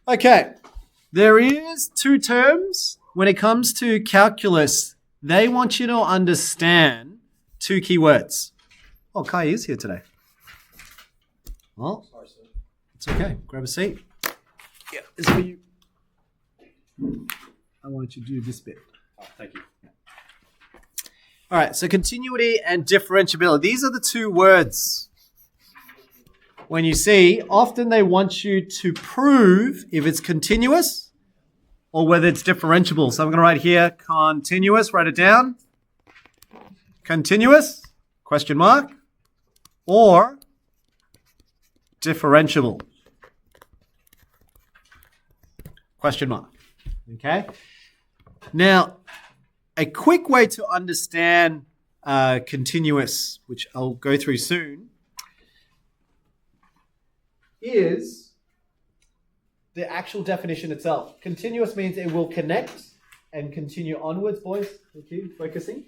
Okay, there is two terms when it comes to calculus. They want you to understand two key words. Oh, Kai is here today. Well, it's okay. Grab a seat. Yeah, it's for you. I want you to do this bit. Oh, thank you. All right, so continuity and differentiability. These are the two words. When you see, often they want you to prove if it's continuous or whether it's differentiable. So I'm going to write here continuous, write it down. Continuous, question mark, or differentiable, question mark. Okay? Now, a quick way to understand continuous, which I'll go through soon, is the actual definition itself. Continuous means it will connect and continue onwards, boys. Thank you, focusing.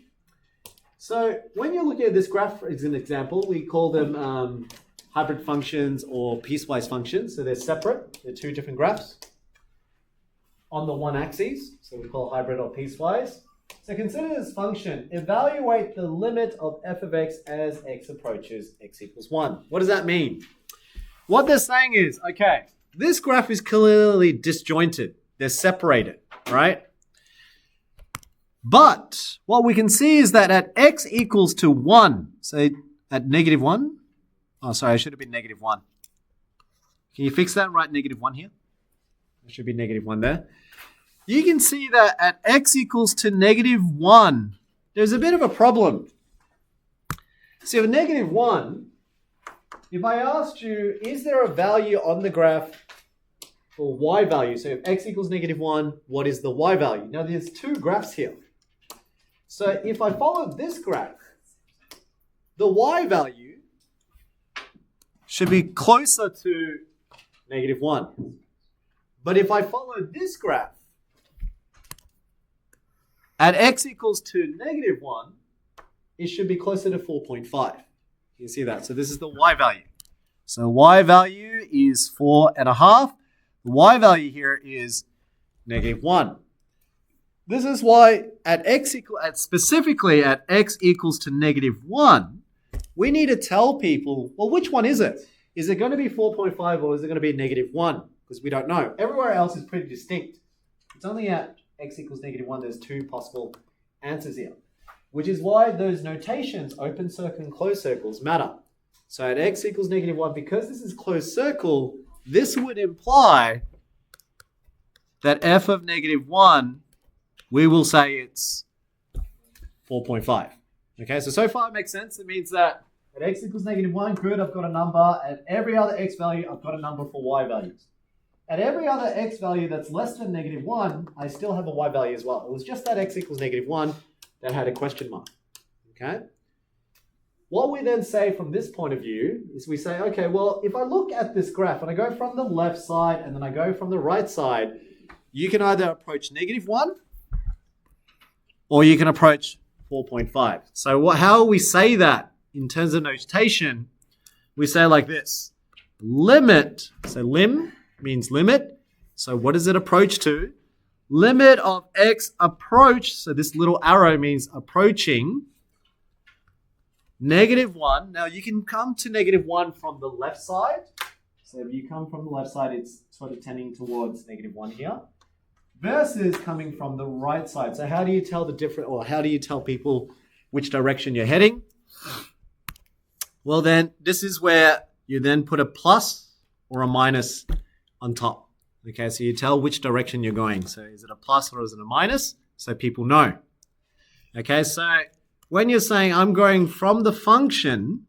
So when you're looking at this graph as an example, we call them hybrid functions or piecewise functions. So they're separate. They're two different graphs on the one axis. So we call hybrid or piecewise. So consider this function. Evaluate the limit of f of x as x approaches x equals 1. What does that mean? What they're saying is, okay, this graph is clearly disjointed. They're separated, right? But what we can see is that at x equals to 1, so at negative 1, oh, sorry, I should have been negative 1. Can you fix that? Write negative 1 here. There should be negative 1 there. You can see that at x equals to negative 1, there's a bit of a problem. So at negative 1, if I asked you, is there a value on the graph for y value? So if x equals negative 1, what is the y value? Now there's two graphs here. So if I follow this graph, the y value should be closer to negative 1. But if I follow this graph, at x equals to negative 1, it should be closer to 4.5. You see that? So this is the y value. So y value is 4.5. The y value here is negative 1. This is why specifically at x equals to negative 1, we need to tell people, well, which one is it? Is it going to be 4.5 or is it going to be negative 1? Because we don't know. Everywhere else is pretty distinct. It's only at x equals negative 1, there's two possible answers here. Which is why those notations, open circle and closed circles, matter. So at x equals negative 1, because this is closed circle, this would imply that f of negative 1, we will say it's 4.5. Okay, so far it makes sense. It means that at x equals negative 1, good, I've got a number. At every other x value, I've got a number for y values. At every other x value that's less than negative 1, I still have a y value as well. It was just that x equals negative 1 that had a question mark, okay? What we then say from this point of view is we say, okay, well, if I look at this graph and I go from the left side and then I go from the right side, you can either approach negative 1 or you can approach 4.5. So how we say that in terms of notation, we say like this. Limit, so lim means limit. So what does it approach to? Limit of x approach, so this little arrow means approaching negative 1. Now you can come to negative 1 from the left side. So if you come from the left side, it's sort of tending towards negative 1 here. Versus coming from the right side. So how do you tell how do you tell people which direction you're heading? Well then, this is where you then put a plus or a minus on top. Okay, so you tell which direction you're going. So is it a plus or is it a minus? So people know. Okay, so when you're saying I'm going from the function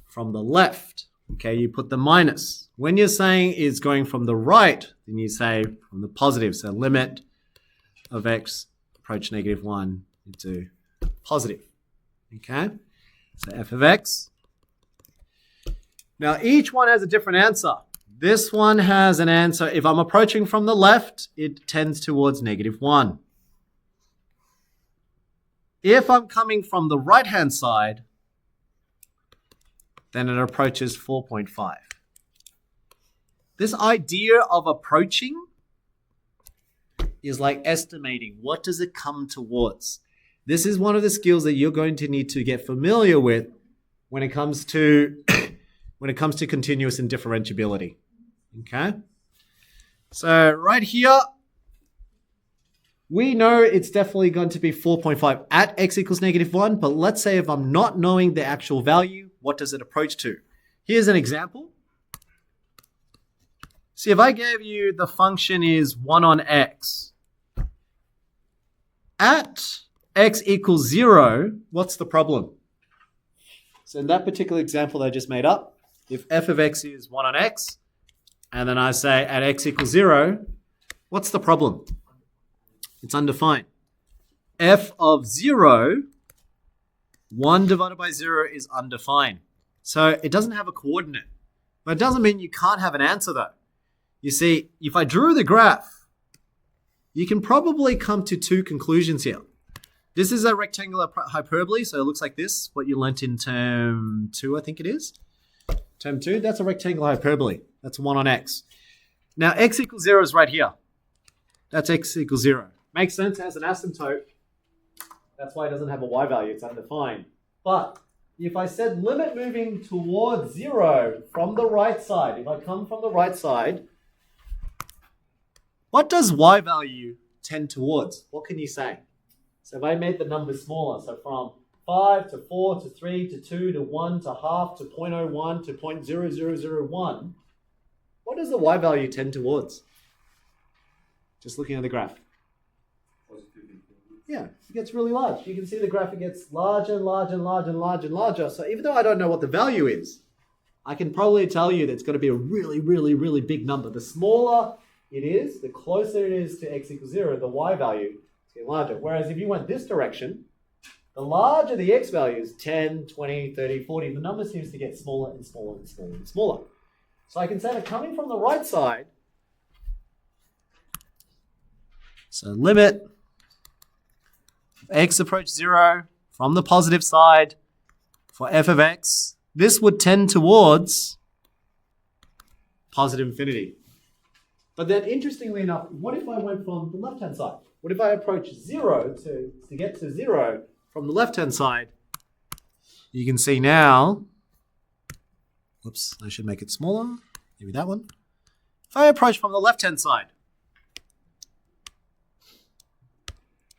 from the left, okay, you put the minus. When you're saying it's going from the right, then you say from the positive. So limit of x approach negative 1 into positive. Okay, so f of x. Now each one has a different answer. This one has an answer. If I'm approaching from the left, it tends towards negative 1. If I'm coming from the right-hand side, then it approaches 4.5. This idea of approaching is like estimating. What does it come towards? This is one of the skills that you're going to need to get familiar with when it comes to continuous and differentiability. Okay? So right here, we know it's definitely going to be 4.5 at x equals -1, but let's say if I'm not knowing the actual value, what does it approach to? Here's an example. See, if I gave you the function is 1 on x, at x equals 0, what's the problem? So in that particular example that I just made up, if f of x is 1 on x, and then I say at x equals 0, what's the problem? It's undefined. F of 0, 1 divided by 0 is undefined. So it doesn't have a coordinate. But it doesn't mean you can't have an answer though. You see, if I drew the graph, you can probably come to two conclusions here. This is a rectangular hyperbole, so it looks like this, what you learnt in term 2, I think it is. Term 2, that's a rectangular hyperbole. That's 1 on x. Now, x equals 0 is right here. That's x equals 0. Makes sense, has an asymptote. That's why it doesn't have a y value, it's undefined. But if I said limit moving towards 0 from the right side, if I come from the right side, what does y value tend towards? What can you say? So if I made the numbers smaller, so from 5 to 4 to 3 to 2 to 1 to half to 0.01 to 0.0001, what does the y value tend towards? Just looking at the graph. Yeah, it gets really large. You can see the graph, it gets larger and larger and larger and larger and larger. So even though I don't know what the value is, I can probably tell you that it's going to be a really, really, really big number. The smaller it is, the closer it is to x equals 0, the y value is getting larger. Whereas if you went this direction, the larger the x value is 10, 20, 30, 40, the number seems to get smaller and smaller and smaller and smaller. So I can say that coming from the right side, so limit x approach 0 from the positive side for f of x, this would tend towards positive infinity. But then interestingly enough, what if I went from the left-hand side? What if I approach 0 to get to 0 from the left-hand side? You can see now, whoops, I should make it smaller, maybe that one. If I approach from the left-hand side,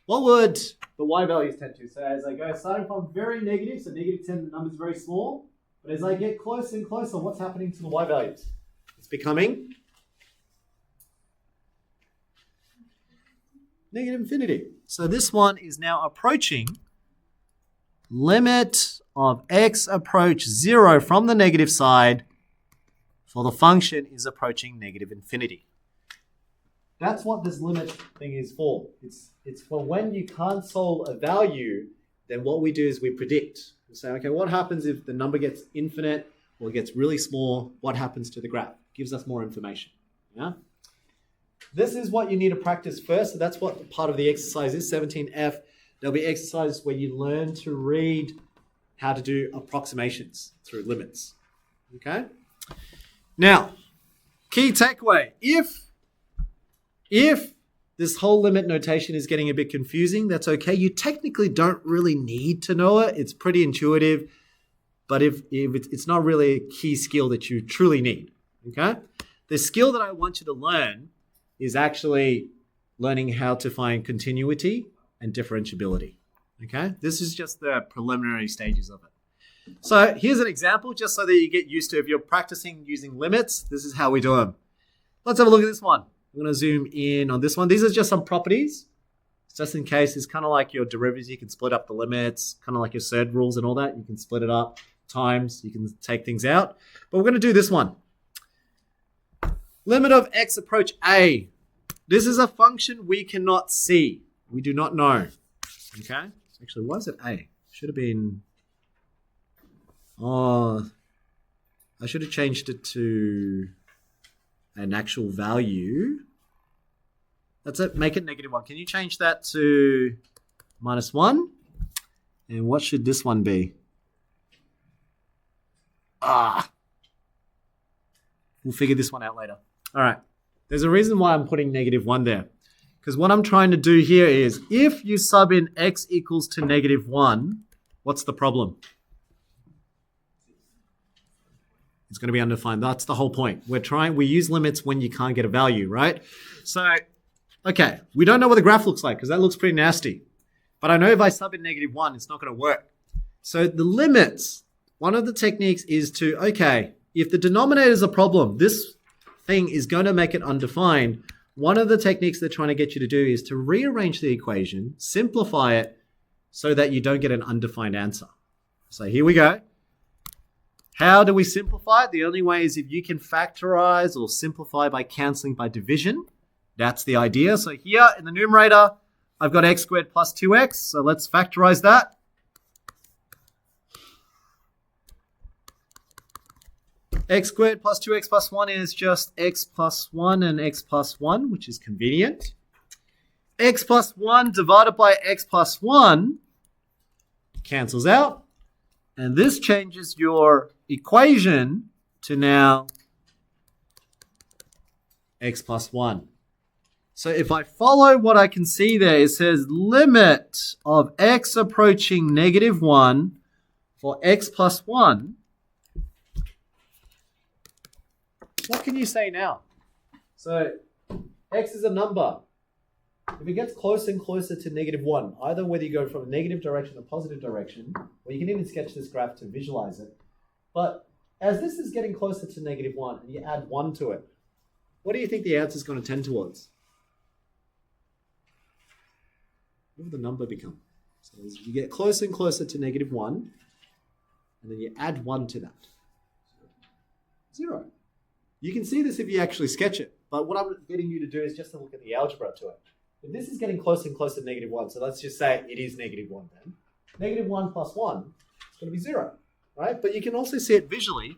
what would the y values tend to? So as I go, starting from very negative, so -10, the number's very small. But as I get closer and closer, what's happening to the y values? It's becoming negative infinity. So this one is now approaching limit of x approach 0 from the negative side for the function is approaching negative infinity. That's what this limit thing is for. It's for when you can't solve a value, then what we do is we predict. We say, okay, what happens if the number gets infinite or gets really small? What happens to the graph? Gives us more information. Yeah. This is what you need to practice first. So that's what part of the exercise is, 17F. There'll be exercises where you learn to read how to do approximations through limits. Okay? Now, key takeaway. If this whole limit notation is getting a bit confusing, that's okay. You technically don't really need to know it. It's pretty intuitive. But if it's not really a key skill that you truly need. Okay? The skill that I want you to learn is actually learning how to find continuity and differentiability. Okay? This is just the preliminary stages of it. So here's an example, just so that you get used to, if you're practicing using limits, this is how we do them. Let's have a look at this one. I'm going to zoom in on this one. These are just some properties. Just in case, it's kind of like your derivatives. You can split up the limits, kind of like your surd rules and all that. You can split it up times. You can take things out. But we're going to do this one. Limit of x approach a. This is a function we cannot see. We do not know. Okay? Actually, why is it a? Should have been... Oh, I should have changed it to an actual value. That's it. Make it -1. Can you change that to -1? And what should this one be? We'll figure this one out later. All right. There's a reason why I'm putting -1 there. Because what I'm trying to do here is, if you sub in x equals to -1, what's the problem? It's going to be undefined. That's the whole point. We use limits when you can't get a value, right? So, okay, we don't know what the graph looks like because that looks pretty nasty. But I know if I sub in -1, it's not going to work. So the limits, one of the techniques is to, okay, if the denominator is a problem, this thing is going to make it undefined. One of the techniques they're trying to get you to do is to rearrange the equation, simplify it so that you don't get an undefined answer. So here we go. How do we simplify it? The only way is if you can factorize or simplify by cancelling by division. That's the idea. So here in the numerator, I've got x squared plus 2x. So let's factorize that. X squared plus 2x plus 1 is just x plus 1 and x plus 1, which is convenient. X plus 1 divided by x plus 1 cancels out. And this changes your equation to now x plus 1. So if I follow what I can see there, it says limit of x approaching -1 for x plus 1. What can you say now? So x is a number. If it gets closer and closer to -1, either whether you go from a negative direction or positive direction, or you can even sketch this graph to visualize it. But as this is getting closer to -1 and you add 1 to it, what do you think the answer is going to tend towards? What will the number become? So as you get closer and closer to -1, and then you add 1 to that. 0. You can see this if you actually sketch it, but what I'm getting you to do is just to look at the algebra to it. If this is getting closer and closer to -1, so let's just say it is -1 then. -1 plus 1 is going to be 0, right? But you can also see it visually.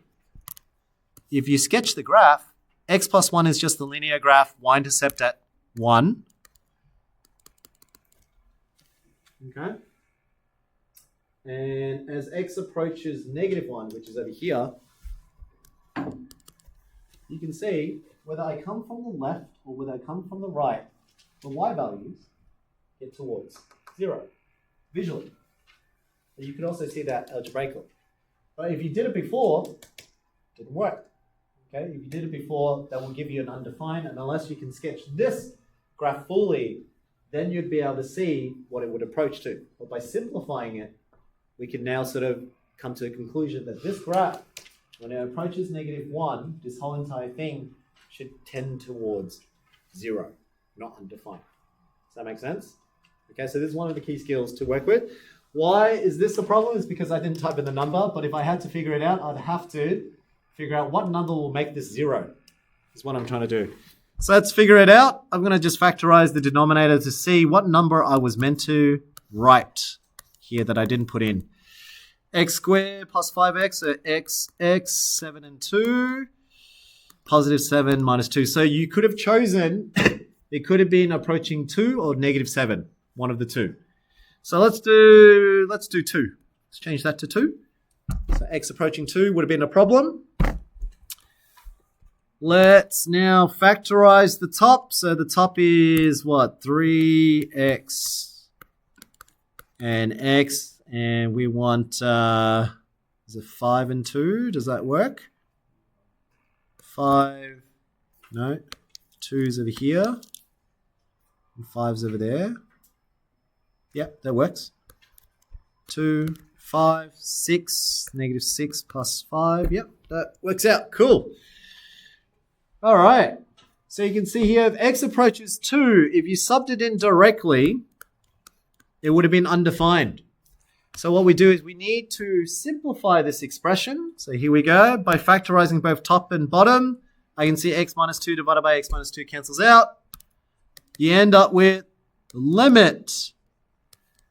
If you sketch the graph, x plus 1 is just the linear graph, y-intercept at 1. Okay? And as x approaches -1, which is over here, you can see whether I come from the left or whether I come from the right, the y values get towards 0 visually. And you can also see that algebraically. But if you did it before, it didn't work. Okay? If you did it before, that will give you an undefined, and unless you can sketch this graph fully, then you'd be able to see what it would approach to. But by simplifying it, we can now sort of come to a conclusion that this graph, when it approaches -1, this whole entire thing should tend towards 0, not undefined. Does that make sense? Okay, so this is one of the key skills to work with. Why is this a problem? It's because I didn't type in the number, but if I had to figure it out, I'd have to figure out what number will make this 0. Is what I'm trying to do. So let's figure it out. I'm going to just factorize the denominator to see what number I was meant to write here that I didn't put in. X squared plus 5x, so x, 7 and 2, positive 7 minus 2. So you could have chosen, it could have been approaching 2 or -7, one of the two. So let's do 2. Let's change that to 2. So x approaching 2 would have been a problem. Let's now factorize the top. So the top is what? 3x and x. And we want, is it 5 and 2? Does that work? 5, no. 2's over here. And 5's over there. Yep, that works. 2, 5, 6, -6 plus 5. Yep, that works out. Cool. All right. So you can see here, if x approaches 2, if you subbed it in directly, it would have been undefined. So what we do is we need to simplify this expression. So here we go. By factorizing both top and bottom, I can see x minus 2 divided by x minus 2 cancels out. You end up with limit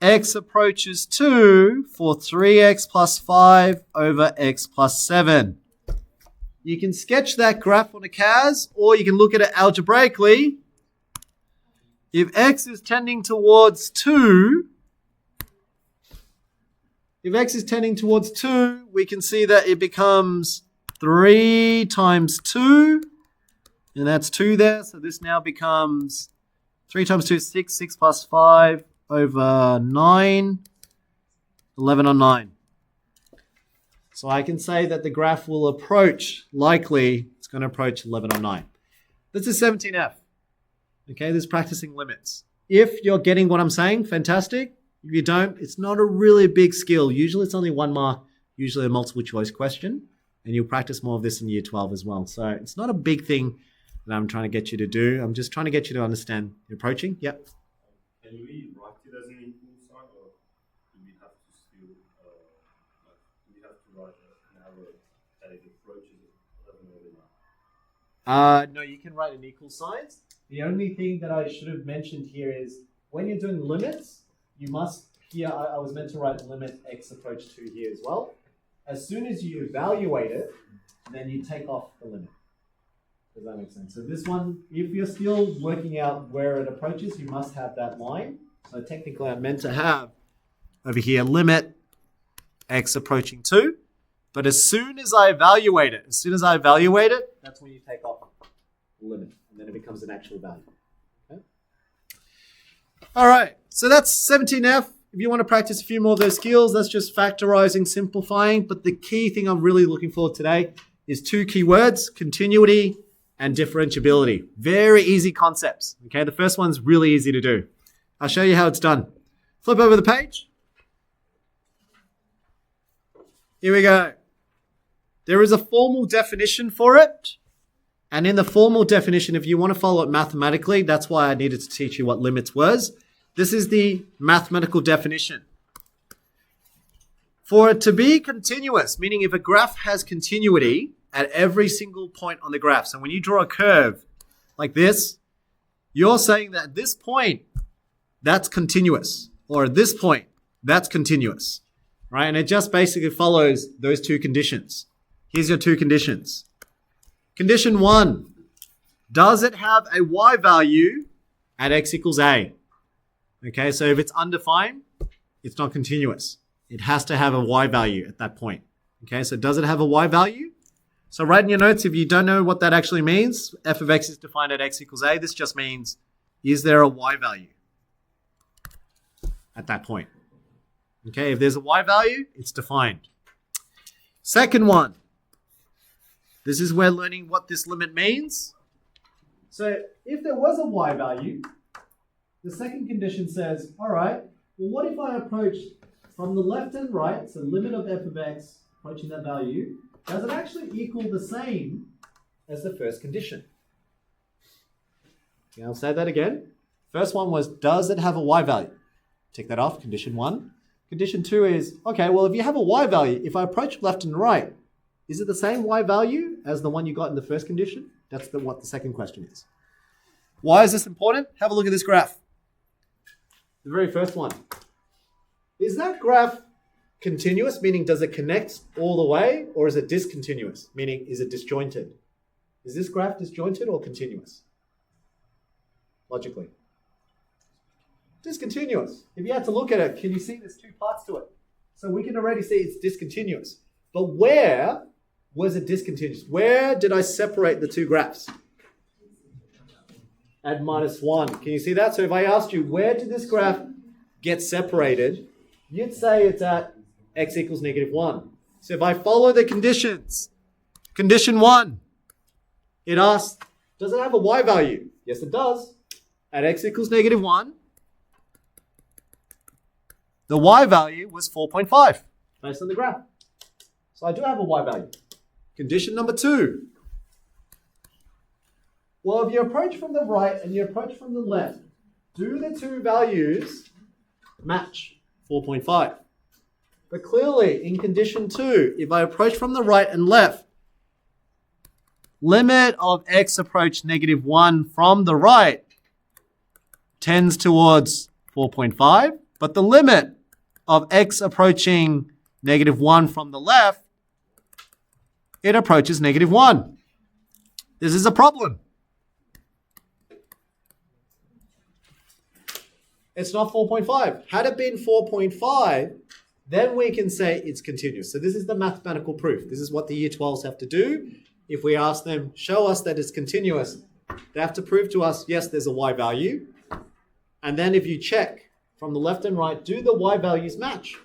x approaches 2 for 3x plus 5 over x plus 7. You can sketch that graph on a CAS, or you can look at it algebraically. If x is tending towards 2, we can see that it becomes 3 times 2, And that's 2 there. So this now becomes 3 times 2 is 6. 6 plus 5 over 9. 11 on 9. So I can say that the graph will approach, likely, it's going to approach 11 on 9. This is 17F. Okay, this is practicing limits. If you're getting what I'm saying, fantastic. If you don't, it's not a really big skill. Usually it's only 1 mark, usually a multiple choice question. And you'll practice more of this in year 12 as well. So it's not a big thing that I'm trying to get you to do. I'm just trying to get you to understand the approaching. Yep. Can we write it as an equal sign, or do we have to still, do we have to write an arrow that it approaches 11 over 9? No, you can write an equal signs. The only thing that I should have mentioned here is when you're doing limits, you must, here I was meant to write limit x approach 2 here as well. As soon as you evaluate it, then you take off the limit. Does that make sense? So this one, if you're still working out where it approaches, you must have that line. So technically I'm meant to have over here limit x approaching 2. But as soon as I evaluate it, that's when you take off the limit. And then it becomes an actual value. Okay? All right, so that's 17F. If you want to practice a few more of those skills, that's just factorizing, simplifying. But the key thing I'm really looking for today is 2 keywords, continuity and differentiability. Very easy concepts. Okay, the first one's really easy to do. I'll show you how it's done. Flip over the page. Here we go. There is a formal definition for it. And in the formal definition, if you want to follow it mathematically, that's why I needed to teach you what limits was. This is the mathematical definition. For it to be continuous, meaning if a graph has continuity at every single point on the graph. So when you draw a curve like this, you're saying that at this point, that's continuous. Or at this point, that's continuous. Right? And it just basically follows those 2 conditions. Here's your 2 conditions. Condition 1, does it have a y value at x equals a? Okay, so if it's undefined, it's not continuous. It has to have a y value at that point. Okay, so does it have a y value? So write in your notes if you don't know what that actually means. F of x is defined at x equals a. This just means, is there a y value at that point? Okay, if there's a y value, it's defined. Second one. This is where learning what this limit means. So if there was a y value, the second condition says, all right, well, what if I approach from the left and right, so limit of f of x approaching that value, does it actually equal the same as the first condition? Okay, I'll say that again. First one was, does it have a y value? Take that off, condition 1. Condition 2 is, okay, well, if you have a y value, if I approach left and right, is it the same y value as the one you got in the first condition? That's what the second question is. Why is this important? Have a look at this graph. The very first one. Is that graph continuous, meaning does it connect all the way, or is it discontinuous, meaning is it disjointed? Is this graph disjointed or continuous? Logically. Discontinuous. If you had to look at it, can you see there's 2 parts to it? So we can already see it's discontinuous. But where was it discontinuous? Where did I separate the 2 graphs? At -1. Can you see that? So if I asked you, where did this graph get separated? You'd say it's at x equals -1. So if I follow the conditions, condition 1, it asks, does it have a y value? Yes, it does. At x equals -1, the y value was 4.5 based on the graph. So I do have a y value. Condition number 2. Well, if you approach from the right and you approach from the left, do the 2 values match 4.5? But clearly, in condition 2, if I approach from the right and left, limit of x approach -1 from the right tends towards 4.5, but the limit of x approaching -1 from the left, it approaches -1. This is a problem. It's not 4.5. Had it been 4.5, then we can say it's continuous. So this is the mathematical proof. This is what the year 12s have to do. If we ask them, show us that it's continuous, They have to prove to us, yes, there's a y value. And then if you check from the left and right, do the y values match?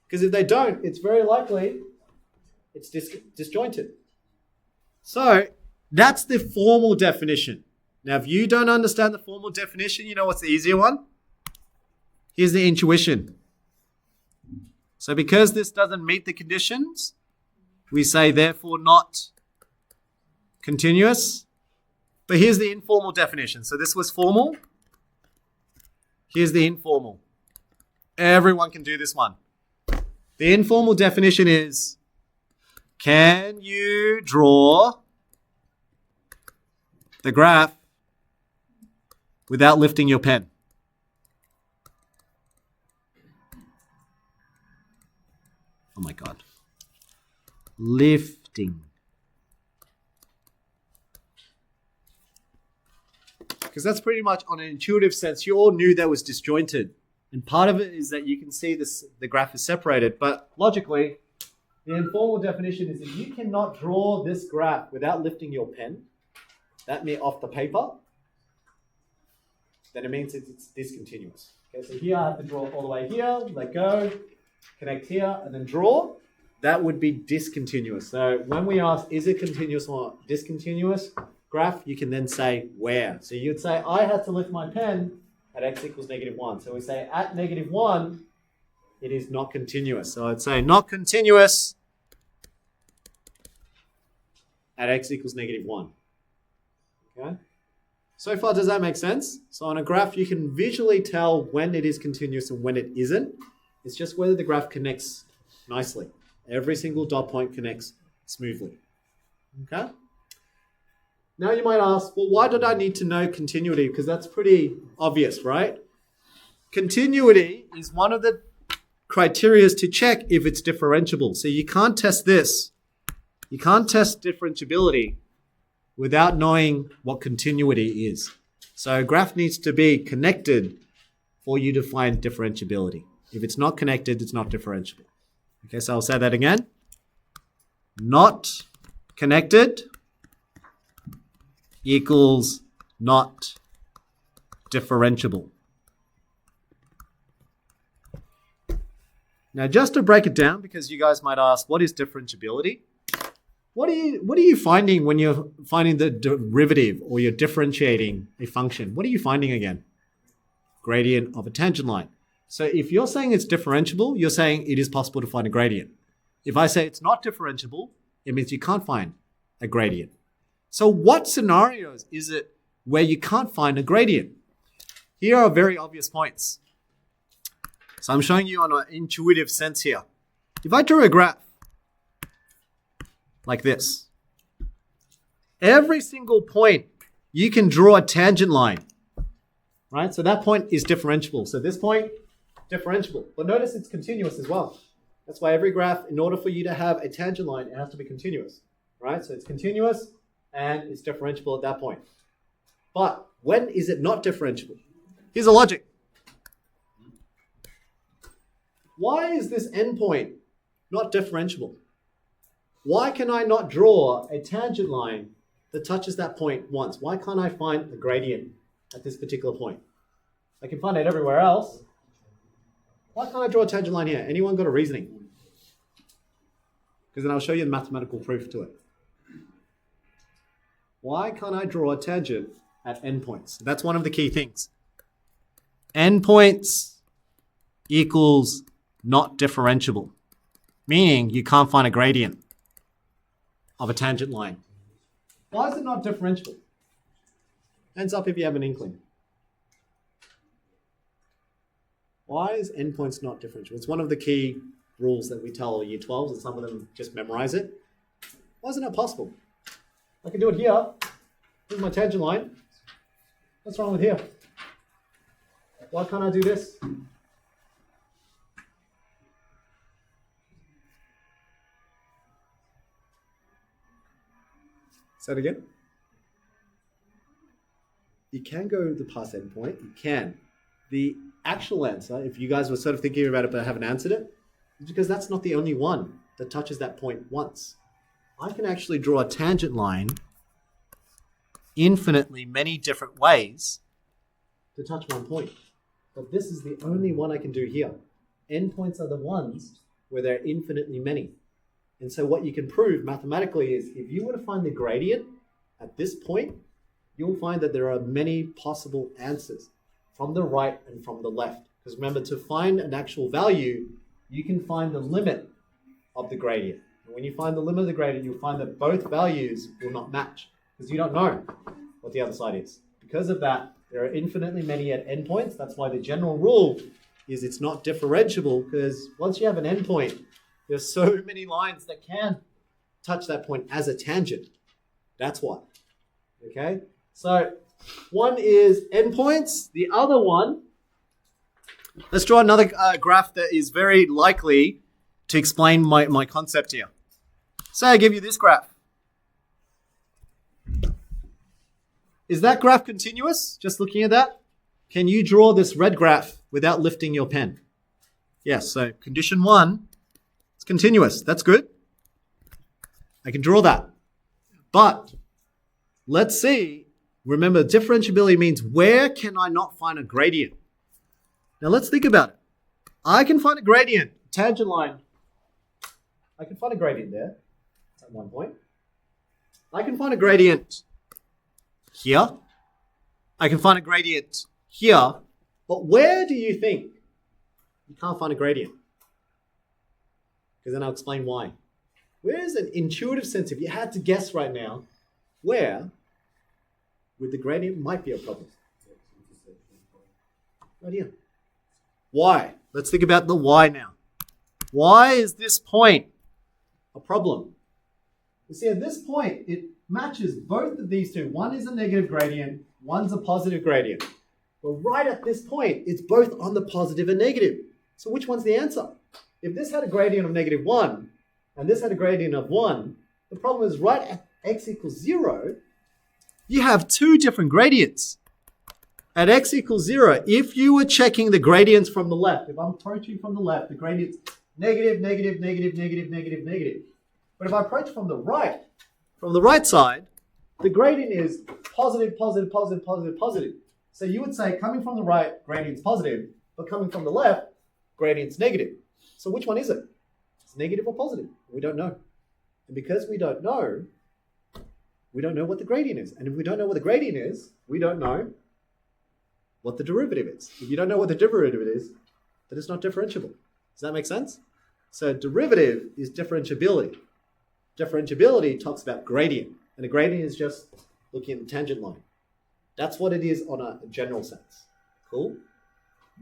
Because if they don't, it's very likely it's disjointed. So that's the formal definition. Now, if you don't understand the formal definition, you know what's the easier one? Here's the intuition. So because this doesn't meet the conditions, we say therefore not continuous. But here's the informal definition. So this was formal. Here's the informal. Everyone can do this one. The informal definition is, can you draw the graph without lifting your pen? Oh my God. Lifting. Because that's pretty much on an intuitive sense. You all knew that was disjointed. And part of it is that you can see this, the graph is separated. But logically, the informal definition is if you cannot draw this graph without lifting your pen, that means off the paper, then it means it's discontinuous. Okay, so here I have to draw all the way here, let go, connect here, and then draw. That would be discontinuous. So when we ask, is it continuous or discontinuous graph, you can then say where. So you'd say, I had to lift my pen at x equals -1. So we say at -1, it is not continuous. So I'd say not continuous at x equals -1. Okay? So far, does that make sense? So on a graph, you can visually tell when it is continuous and when it isn't. It's just whether the graph connects nicely. Every single dot point connects smoothly. Okay? Now you might ask, well, why did I need to know continuity? Because that's pretty obvious, right? Continuity is one of the criteria to check if it's differentiable. So you can't test this. You can't test differentiability without knowing what continuity is. So a graph needs to be connected for you to find differentiability. If it's not connected, it's not differentiable. Okay, so I'll say that again. Not connected equals not differentiable. Now, just to break it down, because you guys might ask, what is differentiability? What are you finding when you're finding the derivative or you're differentiating a function? What are you finding again? Gradient of a tangent line. So if you're saying it's differentiable, you're saying it is possible to find a gradient. If I say it's not differentiable, it means you can't find a gradient. So what scenarios is it where you can't find a gradient? Here are very obvious points. So I'm showing you on an intuitive sense here. If I draw a graph like this, every single point you can draw a tangent line, right? So that point is differentiable. So this point, differentiable. But notice it's continuous as well. That's why every graph, in order for you to have a tangent line, it has to be continuous, right? So it's continuous and it's differentiable at that point. But when is it not differentiable? Here's the logic. Why is this endpoint not differentiable? Why can I not draw a tangent line that touches that point once? Why can't I find a gradient at this particular point? I can find it everywhere else. Why can't I draw a tangent line here? Anyone got a reasoning? Because then I'll show you the mathematical proof to it. Why can't I draw a tangent at endpoints? That's one of the key things. Endpoints equals not differentiable, meaning you can't find a gradient of a tangent line. Why is it not differentiable? Hands up if you have an inkling. Why is endpoints not differentiable? It's one of the key rules that we tell year 12s, and some of them just memorize it. Why isn't it possible? I can do it here. Here's my tangent line. What's wrong with here? Why can't I do this? Say it again. You can go the past endpoint. You can. The actual answer, if you guys were sort of thinking about it but haven't answered it, is because that's not the only one that touches that point once. I can actually draw a tangent line infinitely many different ways to touch one point. But this is the only one I can do here. Endpoints are the ones where there are infinitely many. And so what you can prove mathematically is if you were to find the gradient at this point, you'll find that there are many possible answers from the right and from the left. Because remember, to find an actual value, you can find the limit of the gradient. And when you find the limit of the gradient, you'll find that both values will not match because you don't know what the other side is. Because of that, there are infinitely many at endpoints. That's why the general rule is it's not differentiable, because once you have an endpoint, there's so many lines that can touch that point as a tangent. That's why. Okay? So one is endpoints. The other one, let's draw another graph that is very likely to explain my concept here. Say I give you this graph. Is that graph continuous? Just looking at that. Can you draw this red graph without lifting your pen? Yes, so condition 1, it's continuous. That's good. I can draw that. But let's see, remember differentiability means where can I not find a gradient? Now let's think about it. I can find a gradient, tangent line. I can find a gradient there at one point. I can find a gradient here. I can find a gradient here. But where do you think you can't find a gradient? Because then I'll explain why. Where is an intuitive sense, if you had to guess right now, where with the gradient might be a problem? Right here. Why? Let's think about the why now. Why is this point a problem? You see, at this point, it matches both of these two. One is a negative gradient, one's a positive gradient. But right at this point, it's both on the positive and negative. So which one's the answer? If this had a gradient of -1 and this had a gradient of 1, the problem is right at x equals 0, you have two different gradients. At x equals 0, if you were checking the gradients from the left, if I'm approaching from the left, the gradient's negative, negative, negative, negative, negative, negative. But if I approach from the right side, the gradient is positive, positive, positive, positive, positive. So you would say coming from the right, gradient's positive, but coming from the left, gradient's negative. So which one is it? It's negative or positive? We don't know. And because we don't know what the gradient is. And if we don't know what the gradient is, we don't know what the derivative is. If you don't know what the derivative is, then it's not differentiable. Does that make sense? So derivative is differentiability. Differentiability talks about gradient. And a gradient is just looking at the tangent line. That's what it is on a general sense. Cool?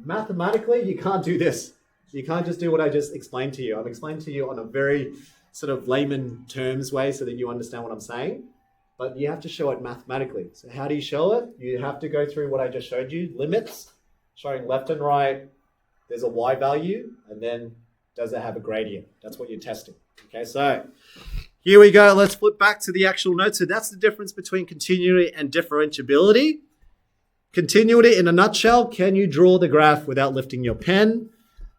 Mathematically, you can't do this. You can't just do what I just explained to you. I'm explaining to you on a very sort of layman terms way so that you understand what I'm saying. But you have to show it mathematically. So how do you show it? You have to go through what I just showed you. Limits, showing left and right. There's a y value. And then does it have a gradient? That's what you're testing. Okay, so here we go. Let's flip back to the actual note. So that's the difference between continuity and differentiability. Continuity in a nutshell, can you draw the graph without lifting your pen?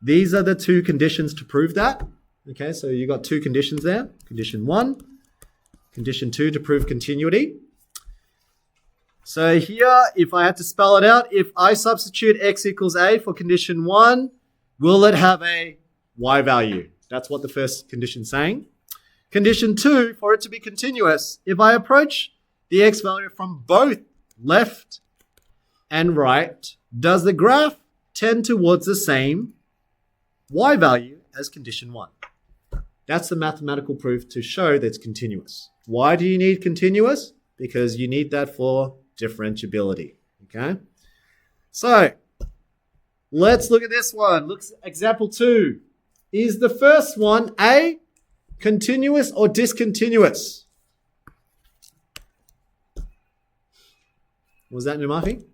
These are the two conditions to prove that. Okay, so you got two conditions there. Condition 1, condition 2 to prove continuity. So here, if I had to spell it out, if I substitute x equals a for condition 1, will it have a y value? That's what the first condition is saying. Condition 2, for it to be continuous, if I approach the x value from both left and right, does the graph tend towards the same y value as condition 1? That's the mathematical proof to show that it's continuous. Why do you need continuous? Because you need that for differentiability. Okay? So, let's look at this one. Look at example 2. Is the first one A, continuous or discontinuous? Was that Numafi?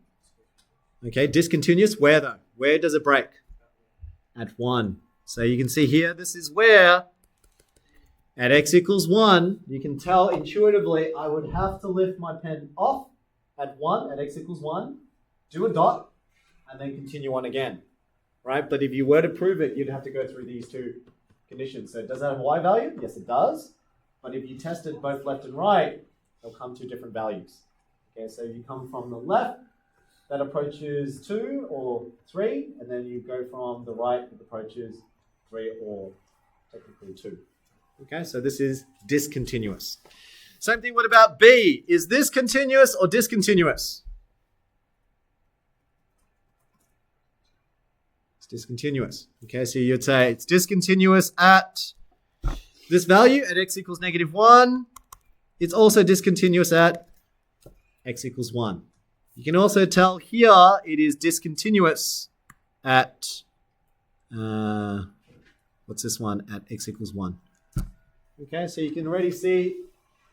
Okay, discontinuous. Where though? Where does it break? At 1. So you can see here, this is where at x equals 1, you can tell intuitively I would have to lift my pen off at 1, at x equals 1, do a dot, and then continue on again. Right? But if you were to prove it, you'd have to go through these two conditions. So does that have a y value? Yes, it does. But if you tested both left and right, they'll come to different values. Okay, so you come from the left, that approaches 2 or 3, and then you go from the right that approaches 3 or technically 2. Okay, so this is discontinuous. Same thing, what about B? Is this continuous or discontinuous? It's discontinuous. Okay, so you'd say it's discontinuous at this value at x equals -1. It's also discontinuous at x equals 1. You can also tell here it is discontinuous at, what's this one? At x equals 1. Okay, so you can already see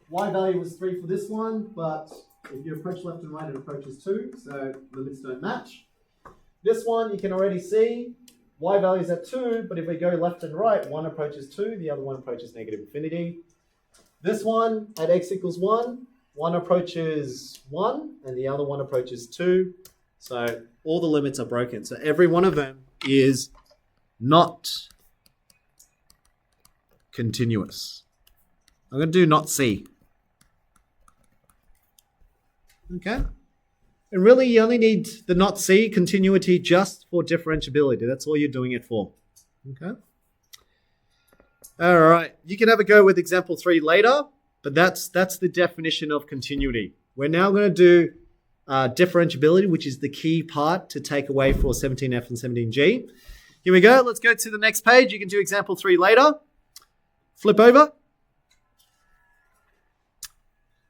y value was 3 for this one, but if you approach left and right, it approaches 2, so limits don't match. This one, you can already see y value is at 2, but if we go left and right, one approaches 2, the other one approaches negative infinity. This one, at x equals 1, one approaches 1, and the other one approaches 2. So all the limits are broken. So every one of them is not continuous. I'm going to do not C. Okay? And really, you only need the not C continuity just for differentiability. That's all you're doing it for. Okay? All right. You can have a go with example 3 later, but that's the definition of continuity. We're now going to do differentiability, which is the key part to take away for 17F and 17G. Here we go. Let's go to the next page. You can do example 3 later. Flip over.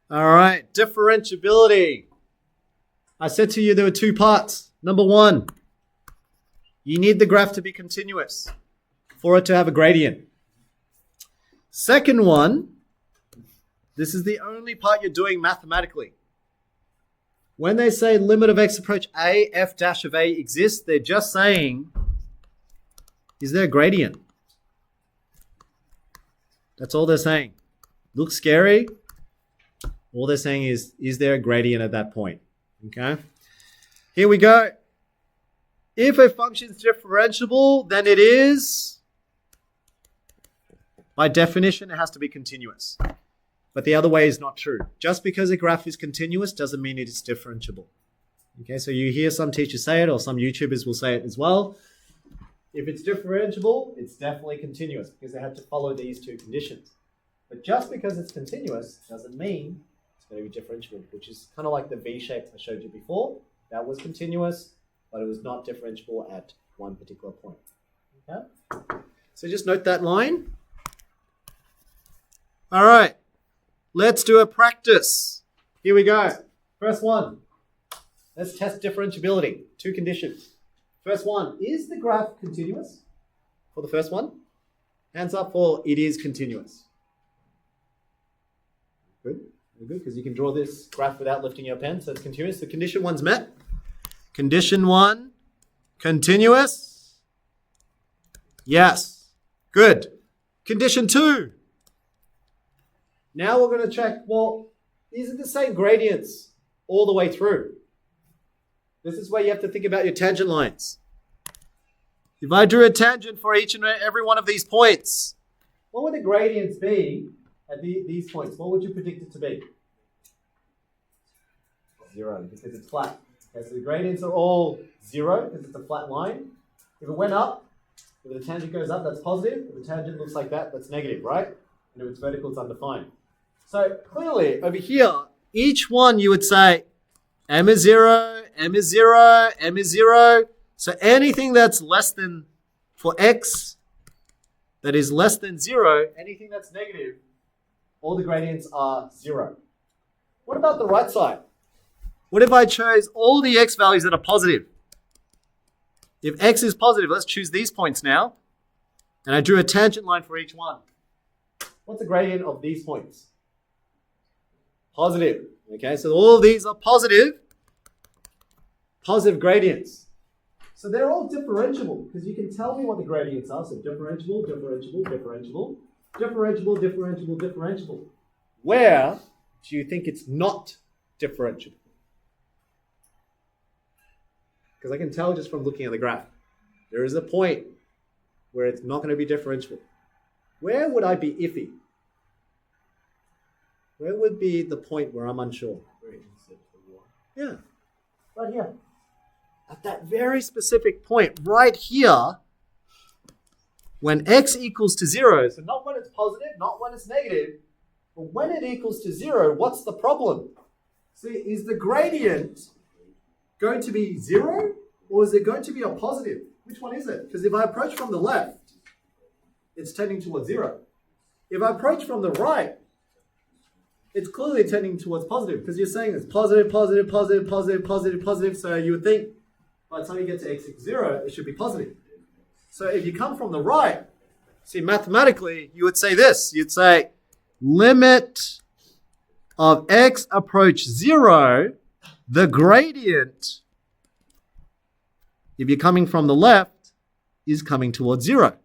All right. Differentiability. I said to you there were 2 parts. Number 1, you need the graph to be continuous for it to have a gradient. Second one, this is the only part you're doing mathematically. When they say limit of x approach a, f dash of a exists, they're just saying, is there a gradient? That's all they're saying. Looks scary. All they're saying is there a gradient at that point? Okay. Here we go. If a function is differentiable, then it is, by definition, it has to be continuous. But the other way is not true. Just because a graph is continuous doesn't mean it is differentiable. Okay, so you hear some teachers say it, or some YouTubers will say it as well. If it's differentiable, it's definitely continuous because they have to follow these 2 conditions. But just because it's continuous doesn't mean it's going to be differentiable, which is kind of like the V shape I showed you before. That was continuous, but it was not differentiable at one particular point. Okay? So just note that line. All right. Let's do a practice. Here we go. First one. Let's test differentiability. 2 conditions. First one, is the graph continuous? For the first one. Hands up for it is continuous. Good. Very good, because you can draw this graph without lifting your pen, so it's continuous. So condition 1's met. Condition 1, continuous. Yes. Good. Condition 2. Now we're going to check, well, is it the same gradients all the way through? This is where you have to think about your tangent lines. If I drew a tangent for each and every one of these points, what would the gradients be at these points? What would you predict it to be? 0, because it's flat. Okay, so the gradients are all 0 because it's a flat line. If it went up, if the tangent goes up, that's positive. If the tangent looks like that, that's negative, right? And if it's vertical, it's undefined. So clearly, over here, each one you would say, m is 0, m is 0, m is 0. So anything that's less than, for x, that is less than 0, anything that's negative, all the gradients are 0. What about the right side? What if I chose all the x values that are positive? If x is positive, let's choose these points now. And I drew a tangent line for each one. What's the gradient of these points? Positive. Okay, so all of these are positive gradients. So they're all differentiable because you can tell me what the gradients are. So differentiable, differentiable, differentiable, differentiable, differentiable, differentiable. Where do you think it's not differentiable? Because I can tell just from looking at the graph. There is a point where it's not going to be differentiable. Where would I be iffy? Where would be the point where I'm unsure? Very interceptable. Yeah, right here. At that very specific point, right here, when x equals to 0, so not when it's positive, not when it's negative, but when it equals to 0, what's the problem? See, is the gradient going to be 0 or is it going to be a positive? Which one is it? Because if I approach from the left, it's tending towards 0. If I approach from the right, it's clearly tending towards positive because you're saying it's positive, positive, positive, positive, positive, positive. So you would think by the time you get to x equals 0, it should be positive. So if you come from the right, see, mathematically, you would say this. You'd say limit of x approach 0, the gradient, if you're coming from the left, is coming towards 0.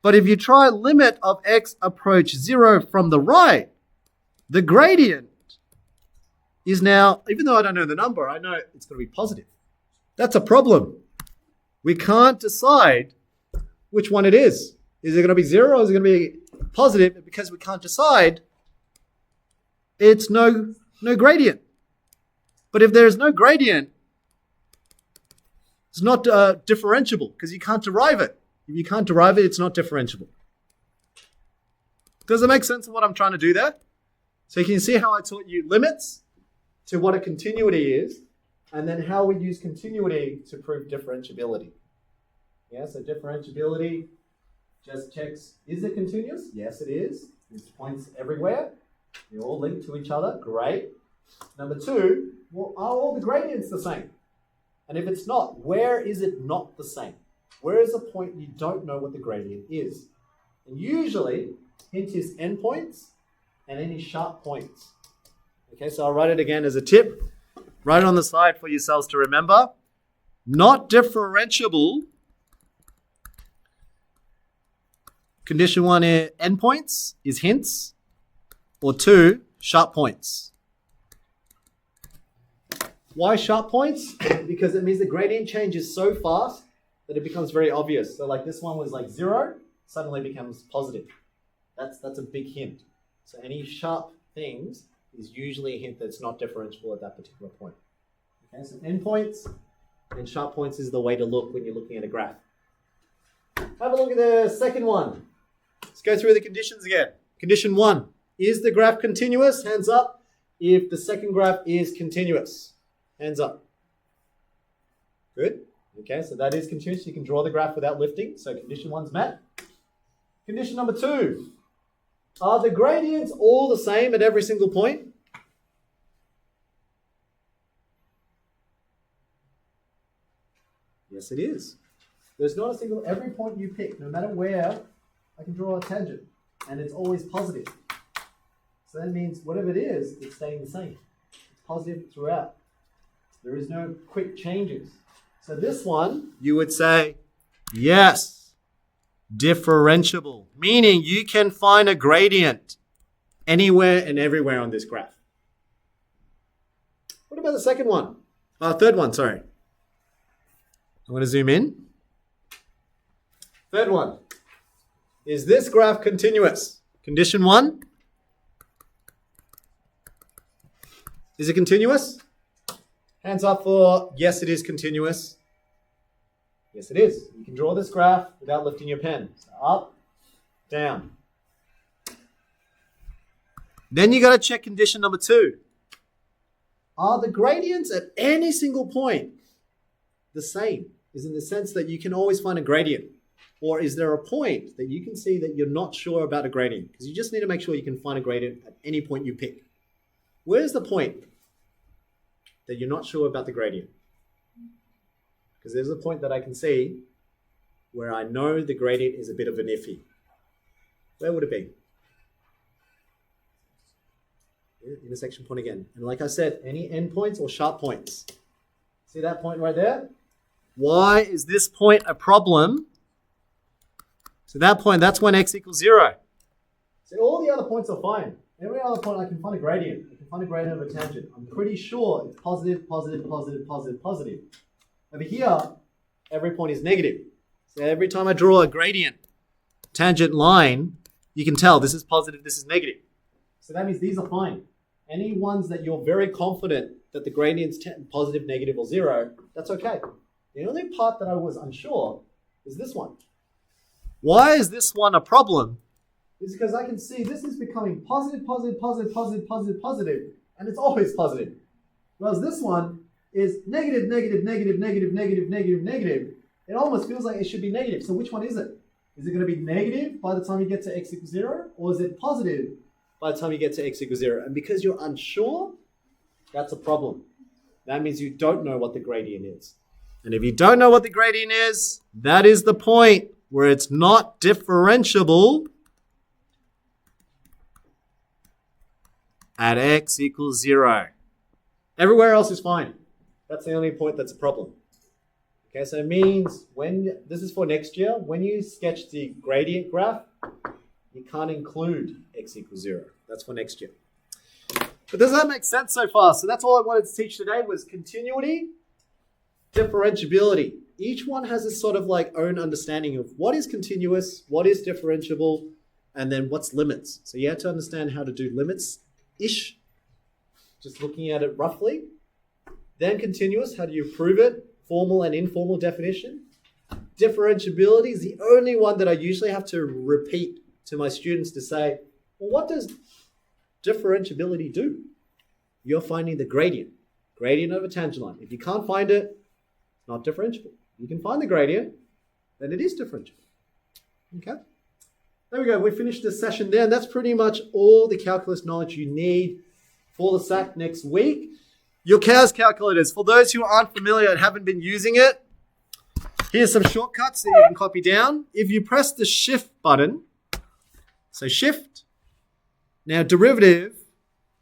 But if you try limit of x approach 0 from the right, the gradient is now, even though I don't know the number, I know it's going to be positive. That's a problem. We can't decide which one it is. Is it going to be 0 or is it going to be positive? Because we can't decide, it's no gradient. But if there's no gradient, it's not differentiable because you can't derive it. If you can't derive it, it's not differentiable. Does it make sense of what I'm trying to do there? So you can see how I taught you limits to what a continuity is, and then how we use continuity to prove differentiability. Yeah, so differentiability just checks, is it continuous? Yes, it is. There's points everywhere. They're all linked to each other. Great. Number 2, well, are all the gradients the same? And if it's not, where is it not the same? Where is a point you don't know what the gradient is? And usually, hint is endpoints and any sharp points. Okay, so I'll write it again as a tip. Write it on the side for yourselves to remember. Not differentiable. Condition 1 endpoints is hints, or 2 sharp points. Why sharp points? Because it means the gradient changes so fast that it becomes very obvious. So like this one was like 0, suddenly becomes positive. That's a big hint. So any sharp things is usually a hint that it's not differentiable at that particular point. Okay, so endpoints and sharp points is the way to look when you're looking at a graph. Have a look at the second one. Let's go through the conditions again. Condition 1, is the graph continuous? Hands up. If the second graph is continuous. Hands up. Good. Okay, so that is continuous. You can draw the graph without lifting. So condition 1's met. Condition number 2. Are the gradients all the same at every single point? Yes, it is. There's not a single, every point you pick, no matter where, I can draw a tangent. And it's always positive. So that means whatever it is, it's staying the same. It's positive throughout. There is no quick changes. So this one, you would say, yes, differentiable. Meaning you can find a gradient anywhere and everywhere on this graph. What about the second one? Third one, sorry. I'm going to zoom in. Third one. Is this graph continuous? Condition 1. Is it continuous? Hands up for yes, it is continuous. Yes, it is. You can draw this graph without lifting your pen. So up, down. Then you got to check condition number 2. Are the gradients at any single point the same? Is in the sense that you can always find a gradient. Or is there a point that you can see that you're not sure about a gradient? Because you just need to make sure you can find a gradient at any point you pick. Where's the point that you're not sure about the gradient? Because there's a point that I can see where I know the gradient is a bit of an iffy. Where would it be? Intersection point again. And like I said, any endpoints or sharp points. See that point right there? Why is this point a problem? So that point, that's when x equals 0. So all the other points are fine. Every other point I can find a gradient. I can find a gradient of a tangent. I'm pretty sure it's positive, positive, positive, positive, positive. Over here, every point is negative. So every time I draw a gradient tangent line, you can tell this is positive, this is negative. So that means these are fine. Any ones that you're very confident that the gradient's positive, negative, or 0, that's okay. The only part that I was unsure is this one. Why is this one a problem? It's because I can see this is becoming positive, positive, positive, positive, positive, positive, and it's always positive. Whereas this one is negative, negative, negative, negative, negative, negative, negative. It almost feels like it should be negative. So which one is it? Is it going to be negative by the time you get to x equals 0? Or is it positive by the time you get to x equals 0? And because you're unsure, that's a problem. That means you don't know what the gradient is. And if you don't know what the gradient is, that is the point where it's not differentiable at x equals 0. Everywhere else is fine. That's the only point that's a problem. Okay, so it means when, this is for next year, when you sketch the gradient graph, you can't include x equals 0. That's for next year. But does that make sense so far? So that's all I wanted to teach today was continuity, differentiability. Each one has this sort of like own understanding of what is continuous, what is differentiable, and then what's limits. So you have to understand how to do limits-ish, just looking at it roughly. Then continuous, how do you prove it? Formal and informal definition. Differentiability is the only one that I usually have to repeat to my students to say, well, what does differentiability do? You're finding the gradient of a tangent line. If you can't find it, it's not differentiable. You can find the gradient, then it is differentiable. Okay? There we go. We finished this session there, and that's pretty much all the calculus knowledge you need for the SAC next week. Your CAS calculators, for those who aren't familiar and haven't been using it, here's some shortcuts that you can copy down. If you press the shift button, so shift, now derivative,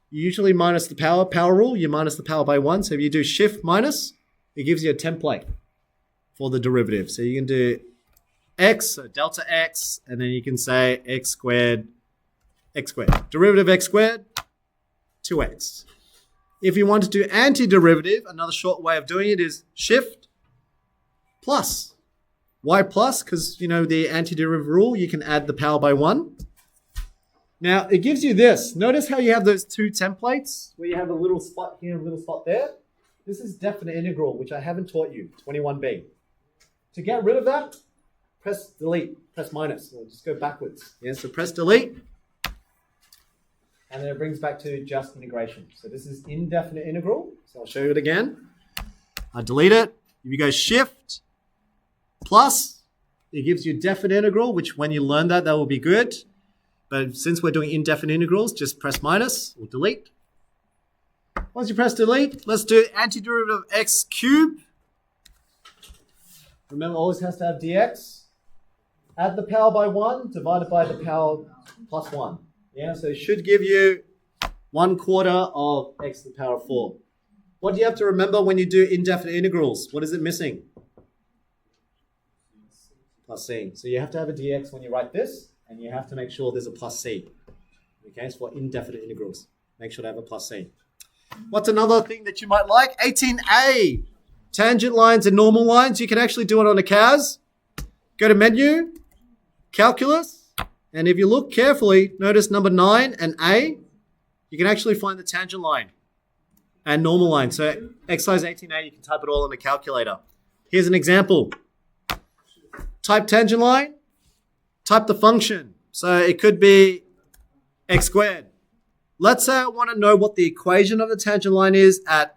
you usually minus the power rule, you minus the power by 1. So if you do shift minus, it gives you a template for the derivative. So you can do x, so delta x, and then you can say x squared. Derivative x squared, 2x. If you want to do antiderivative, another short way of doing it is shift plus. Why plus? Because, you know, the antiderivative rule, you can add the power by 1. Now, it gives you this. Notice how you have those two templates where you have a little spot here and a little spot there? This is definite integral, which I haven't taught you, 21b. To get rid of that, press delete, press minus, or just go backwards. Yeah, so press delete. And then it brings back to just integration. So this is indefinite integral. So I'll show you it again. I delete it. If you go shift plus, it gives you definite integral, which when you learn that will be good. But since we're doing indefinite integrals, just press minus or delete. Once you press delete, let's do antiderivative of x cubed. Remember, always has to have dx. Add the power by 1 divided by the power plus 1. Yeah, so it should give you 1/4 of x to the power of 4. What do you have to remember when you do indefinite integrals? What is it missing? Plus c. So you have to have a dx when you write this, and you have to make sure there's a plus c. Okay, it's for indefinite integrals. Make sure to have a plus c. What's another thing that you might like? 18a. Tangent lines and normal lines. You can actually do it on a CAS. Go to menu, calculus. And if you look carefully, notice number 9 and A, you can actually find the tangent line and normal line. So exercise 18A, you can type it all on the calculator. Here's an example. Type tangent line, type the function. So it could be x squared. Let's say I want to know what the equation of the tangent line is at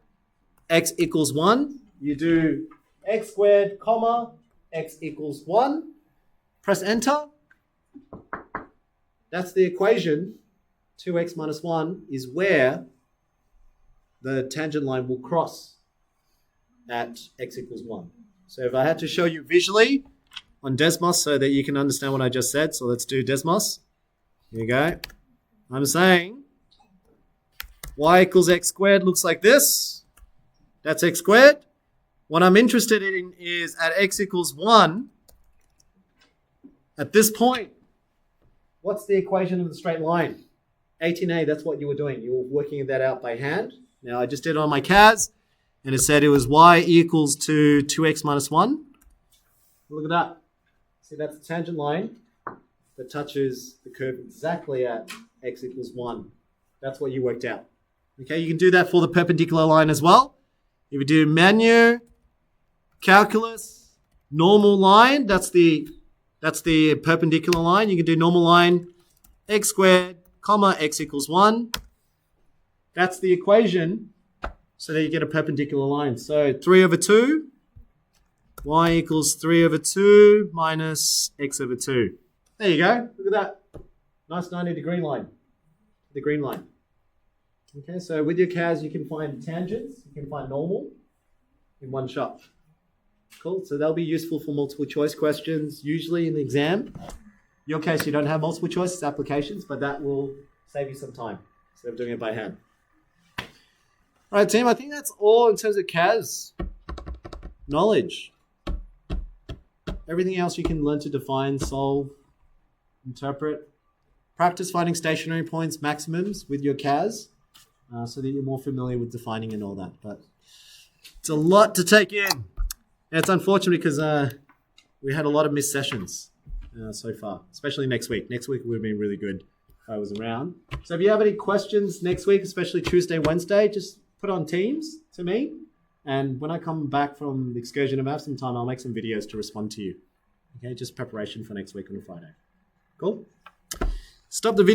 x equals 1. You do x squared, comma, x equals 1. Press enter. That's the equation. 2x minus 1 is where the tangent line will cross at x equals 1. So if I had to show you visually on Desmos so that you can understand what I just said, so let's do Desmos. Here you go. I'm saying y equals x squared looks like this. That's x squared. What I'm interested in is at x equals 1, at this point, what's the equation of the straight line? 18a, that's what you were doing. You were working that out by hand. Now, I just did it on my CAS, and it said it was y equals to 2x minus 1. Look at that. See, that's the tangent line that touches the curve exactly at x equals 1. That's what you worked out. Okay, you can do that for the perpendicular line as well. If you do menu, calculus, normal line, that's the perpendicular line. You can do normal line, x squared, comma, x equals 1. That's the equation, so that you get a perpendicular line. So 3 over 2, y equals 3 over 2 minus x over 2. There you go. Look at that. Nice 90-degree line. The green line. Okay, so with your CAS, you can find tangents, you can find normal in one shot. Cool, so they'll be useful for multiple choice questions, usually in the exam. In your case, you don't have multiple choice applications, but that will save you some time instead of doing it by hand. All right, team, I think that's all in terms of CAS knowledge. Everything else you can learn to define, solve, interpret. Practice finding stationary points, maximums with your CAS, so that you're more familiar with defining and all that. But it's a lot to take in. And it's unfortunate because we had a lot of missed sessions so far, especially next week. Next week would have been really good if I was around. So if you have any questions next week, especially Tuesday, Wednesday, just put on Teams to me. And when I come back from the excursion and have some time, I'll make some videos to respond to you. Okay, just preparation for next week on a Friday. Cool? Stop the video.